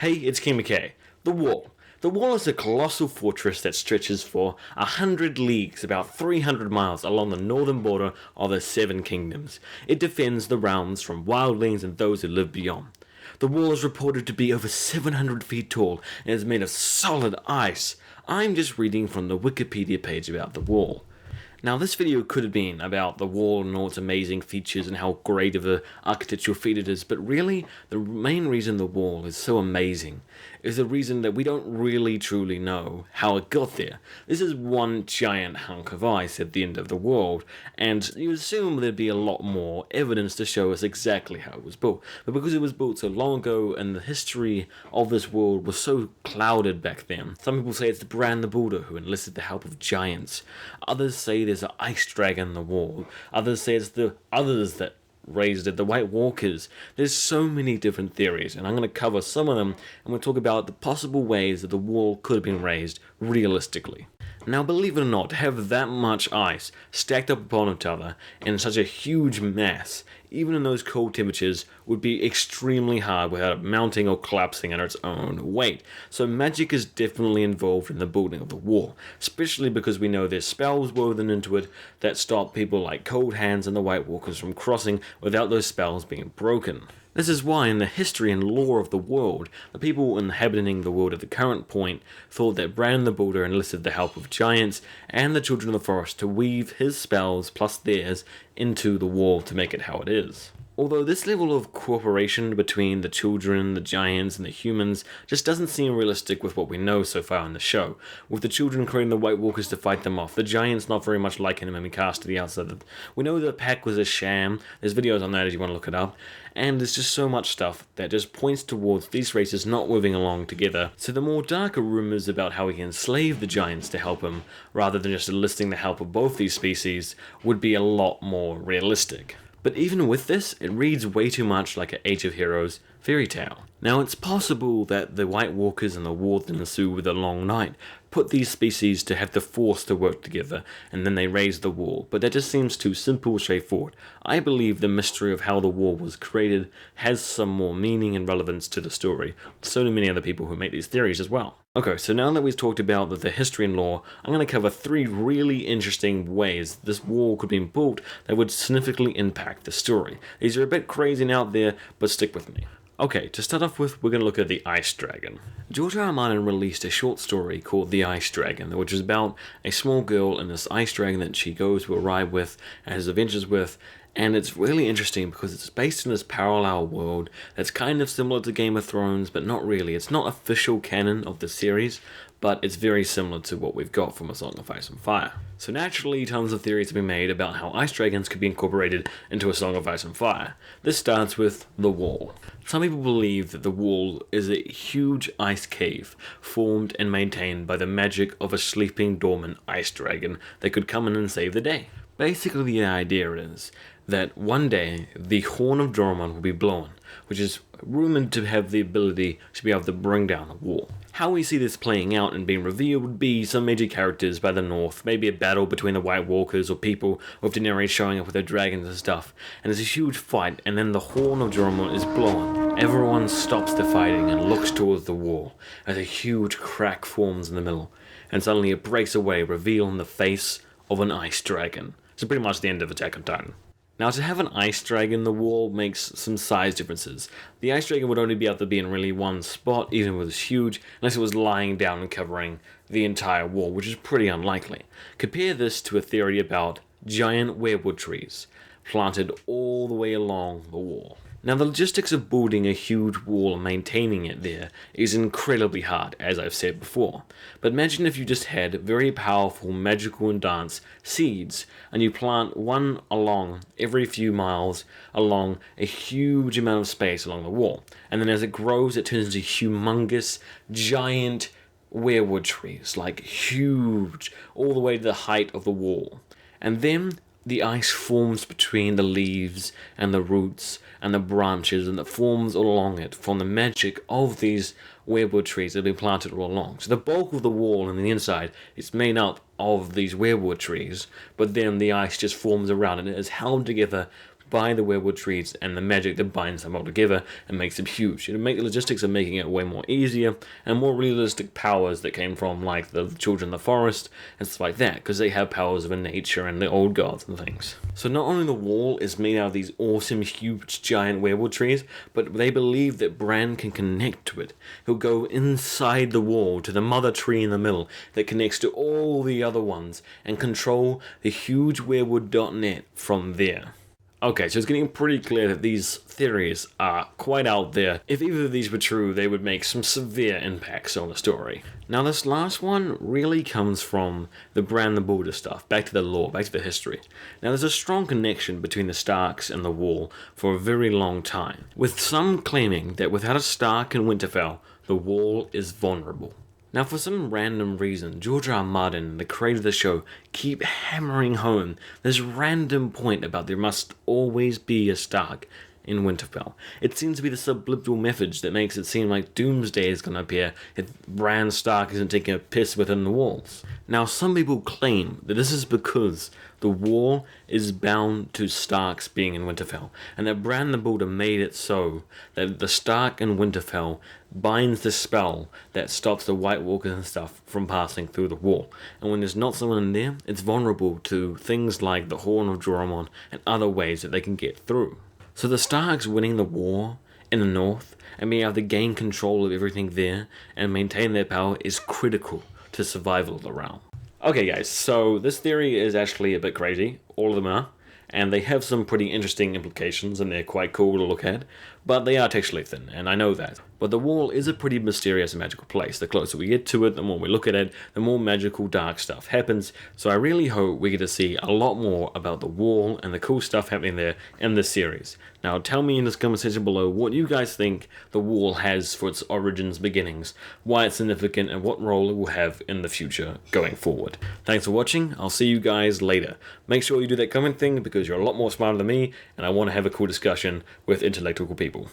Hey, it's KMK. The Wall. The Wall is a colossal fortress that stretches for 100 leagues, about 300 miles, along the northern border of the Seven Kingdoms. It defends the realms from wildlings and those who live beyond. The wall is reported to be over 700 feet tall and is made of solid ice. I'm just reading from the Wikipedia page about the wall. Now, this video could have been about the wall and all its amazing features and how great of an architectural feat it is, but really, the main reason the wall is so amazing is the reason that we don't really truly know how it got there. This is one giant hunk of ice at the end of the world, and you assume there'd be a lot more evidence to show us exactly how it was built. But because it was built so long ago and the history of this world was so clouded back then, some people say it's the Bran the Builder who enlisted the help of giants. Others say there's an ice dragon in the wall. Others say it's the others that raised it, the White Walkers. There's so many different theories, and I'm going to cover some of them, and we'll talk about the possible ways that the wall could have been raised realistically. Now, believe it or not, to have that much ice stacked up upon each other in such a huge mass, even in those cold temperatures, would be extremely hard without it melting or collapsing under its own weight. So magic is definitely involved in the building of the wall, especially because we know there's spells woven into it that stop people like Cold Hands and the White Walkers from crossing without those spells being broken. This is why in the history and lore of the world, the people inhabiting the world at the current point thought that Bran the Builder enlisted the help of giants and the children of the forest to weave his spells plus theirs into the wall to make it how it is. Although this level of cooperation between the children, the giants, and the humans just doesn't seem realistic with what we know so far in the show, with the children creating the White Walkers to fight them off, the giants not very much liking them and being cast to the outside. We know the pack was a sham, there's videos on that if you want to look it up, and there's just so much stuff that just points towards these races not moving along together, so the more darker rumors about how he enslaved the giants to help him, rather than just enlisting the help of both these species, would be a lot more realistic. But even with this, it reads way too much like an Age of Heroes fairy tale. Now, it's possible that the White Walkers and the war that ensued with the Long Night put these species to have the force to work together, and then they raised the wall, but that just seems too simple and straightforward. I believe the mystery of how the wall was created has some more meaning and relevance to the story. So do many other people who make these theories as well. Okay, so now that we've talked about the history and lore, I'm going to cover 3 really interesting ways this wall could be built that would significantly impact the story. These are a bit crazy and out there, but stick with me. Okay, to start off with, we're going to look at the Ice Dragon. George R. R. Martin released a short story called The Ice Dragon, which is about a small girl and this ice dragon that she goes to a ride with and has adventures with, and it's really interesting because it's based in this parallel world that's kind of similar to Game of Thrones, but not really. It's not official canon of the series, but it's very similar to what we've got from A Song of Ice and Fire. So naturally, tons of theories have been made about how ice dragons could be incorporated into A Song of Ice and Fire. This starts with the wall. Some people believe that the wall is a huge ice cave formed and maintained by the magic of a sleeping dormant ice dragon that could come in and save the day. Basically, the idea is that one day the Horn of Joramun will be blown, which is rumored to have the ability to be able to bring down the wall. How we see this playing out and being revealed would be some major characters by the north, maybe a battle between the White Walkers or people with Daenerys showing up with their dragons and stuff, and there's a huge fight, and then the Horn of Joramun is blown. Everyone stops the fighting and looks towards the wall, as a huge crack forms in the middle, and suddenly it breaks away, revealing the face of an ice dragon. So pretty much the end of Attack on Titan. Now, to have an ice dragon in the wall makes some size differences. The ice dragon would only be able to be in really one spot, even if it was huge, unless it was lying down and covering the entire wall, which is pretty unlikely. Compare this to a theory about giant weirwood trees planted all the way along the wall. Now, the logistics of building a huge wall and maintaining it there is incredibly hard, as I've said before. But imagine if you just had very powerful magical and dance seeds, and you plant one along every few miles along a huge amount of space along the wall. And then as it grows, it turns into humongous, giant weirwood trees, like huge, all the way to the height of the wall. And then the ice forms between the leaves and the roots and the branches, and it forms along it from the magic of these weirwood trees that have been planted all along. So the bulk of the wall and the inside is made up of these weirwood trees, but then the ice just forms around it and it is held together by the weirwood trees and the magic that binds them all together and makes them huge. It'll make the logistics of making it way more easier and more realistic powers that came from like the children of the forest and stuff like that, because they have powers of nature and the old gods and things. So not only the wall is made out of these awesome huge giant weirwood trees, but they believe that Bran can connect to it. He'll go inside the wall to the mother tree in the middle that connects to all the other ones and control the huge weirwood.net from there. Okay, so it's getting pretty clear that these theories are quite out there. If either of these were true, they would make some severe impacts on the story. Now this last one really comes from the Bran the Builder stuff, back to the lore, back to the history. Now there's a strong connection between the Starks and the Wall for a very long time, with some claiming that without a Stark in Winterfell, the Wall is vulnerable. Now for some random reason, George R. R. Martin, the creator of the show, keep hammering home this random point about there must always be a Stark in Winterfell. It seems to be the subliminal message that makes it seem like Doomsday is going to appear if Bran Stark isn't taking a piss within the walls. Now some people claim that this is because the wall is bound to Starks being in Winterfell, and that Bran the Builder made it so that the Stark in Winterfell binds the spell that stops the White Walkers and stuff from passing through the wall. And when there's not someone in there, it's vulnerable to things like the Horn of Joramun and other ways that they can get through. So the Starks winning the war in the north and being able to gain control of everything there and maintain their power is critical to survival of the realm. Okay guys, so this theory is actually a bit crazy, all of them are, and they have some pretty interesting implications and they're quite cool to look at, but they are textually thin, and I know that. But the wall is a pretty mysterious and magical place. The closer we get to it, the more we look at it, the more magical dark stuff happens, so I really hope we get to see a lot more about the wall and the cool stuff happening there in this series. Now tell me in this comment section below what you guys think the wall has for its origins, beginnings, why it's significant, and what role it will have in the future going forward. Thanks for watching, I'll see you guys later. Make sure you do that comment thing because you're a lot more smarter than me, and I want to have a cool discussion with intellectual people.